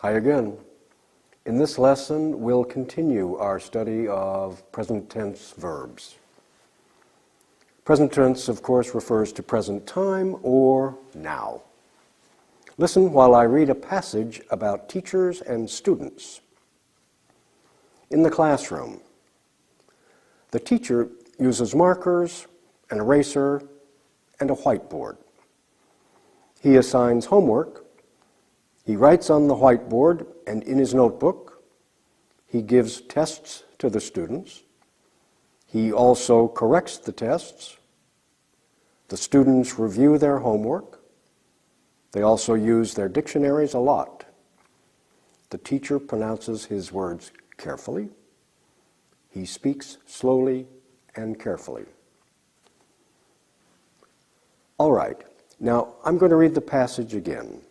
Hi again. In this lesson, we'll continue our study of present tense verbs. Present tense, of course, refers to present time or now. Listen while I read a passage about teachers and students. In the classroom, the teacher uses markers, an eraser, and a whiteboard. He assigns homework. He writes on the whiteboard and in his notebook. He gives tests to the students. He also corrects the tests. The students review their homework. They also use their dictionaries a lot. The teacher pronounces his words carefully. He speaks slowly and carefully. All right, now I'm going to read the passage again.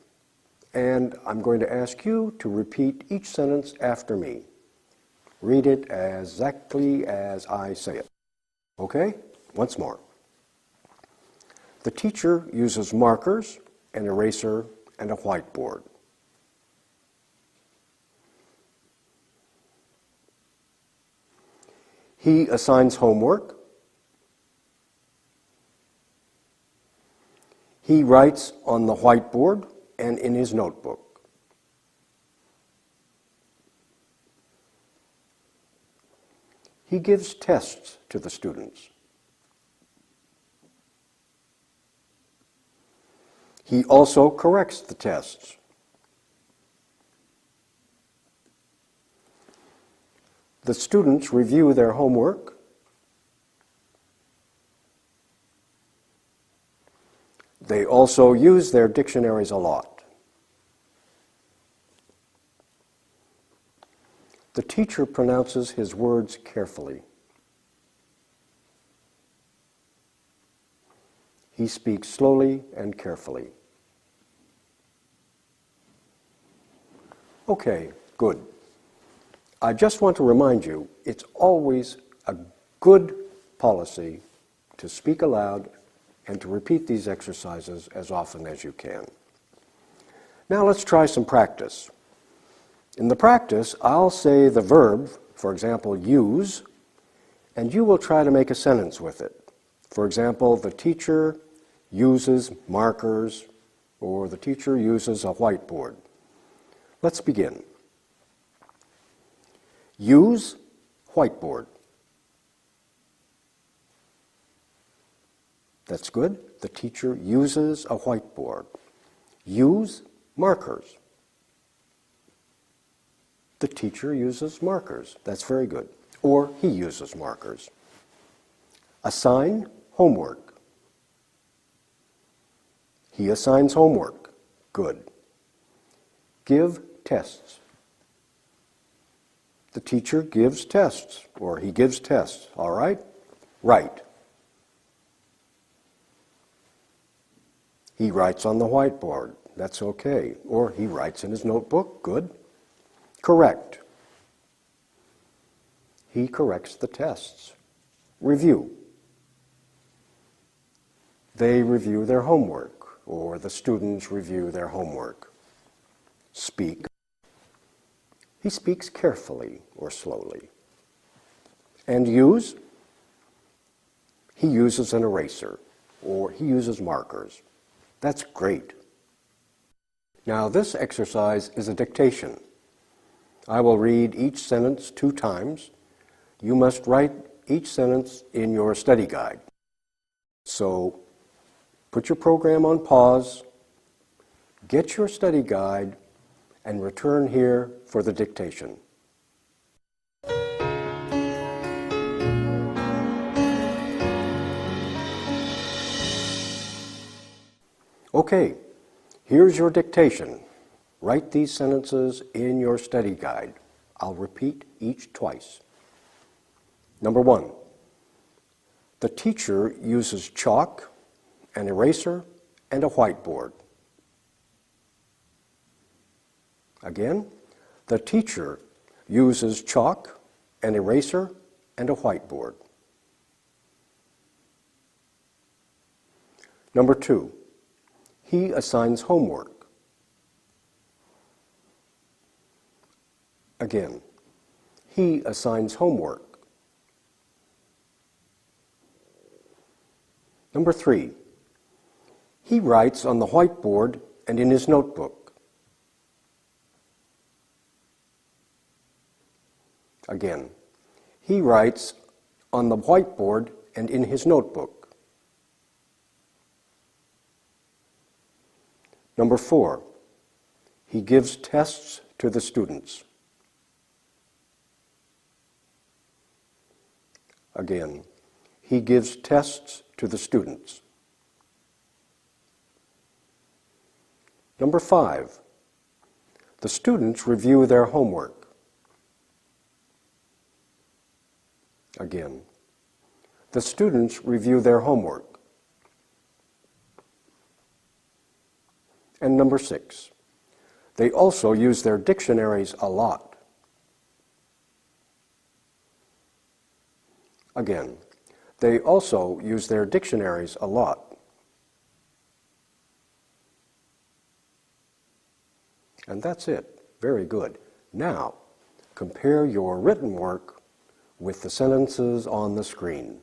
And I'm going to ask you to repeat each sentence after me. Read it exactly as I say it. Okay? Once more. The teacher uses markers, an eraser, and a whiteboard. He assigns homework. He writes on the whiteboard and in his notebook. He gives tests to the students. He also corrects the tests. The students review their homework. They also use their dictionaries a lot. The teacher pronounces his words carefully. He speaks slowly and carefully. Okay, good. I just want to remind you, it's always a good policy to speak aloud and to repeat these exercises as often as you can. Now let's try some practice. In the practice, I'll say the verb, for example, use, and you will try to make a sentence with it. For example, the teacher uses markers, or the teacher uses a whiteboard. Let's begin. Use whiteboard. That's good. The teacher uses a whiteboard. Use markers. The teacher uses markers. That's very good. Or he uses markers. Assign homework. He assigns homework. Good. Give tests. The teacher gives tests, or he gives tests. All right? Write. He writes on the whiteboard. That's okay. Or he writes in his notebook. Good. Correct. He corrects the tests. Review. They review their homework, or the students review their homework. Speak. He speaks carefully or slowly. And use. He uses an eraser, or he uses markers. That's great. Now this exercise is a dictation. I will read each sentence 2 times. You must write each sentence in your study guide. So put your program on pause, get your study guide, and return here for the dictation. Okay, here's your dictation. Write these sentences in your study guide. I'll repeat each twice. Number 1, the teacher uses chalk, an eraser, and a whiteboard. Again, the teacher uses chalk, an eraser, and a whiteboard. Number 2, he assigns homework. Again, he assigns homework. Number 3, he writes on the whiteboard and in his notebook. Again, he writes on the whiteboard and in his notebook. Number 4, he gives tests to the students. Again, he gives tests to the students. Number 5, the students review their homework. Again, the students review their homework. And number 6, they also use their dictionaries a lot. Again, they also use their dictionaries a lot. And that's it. Very good. Now, compare your written work with the sentences on the screen.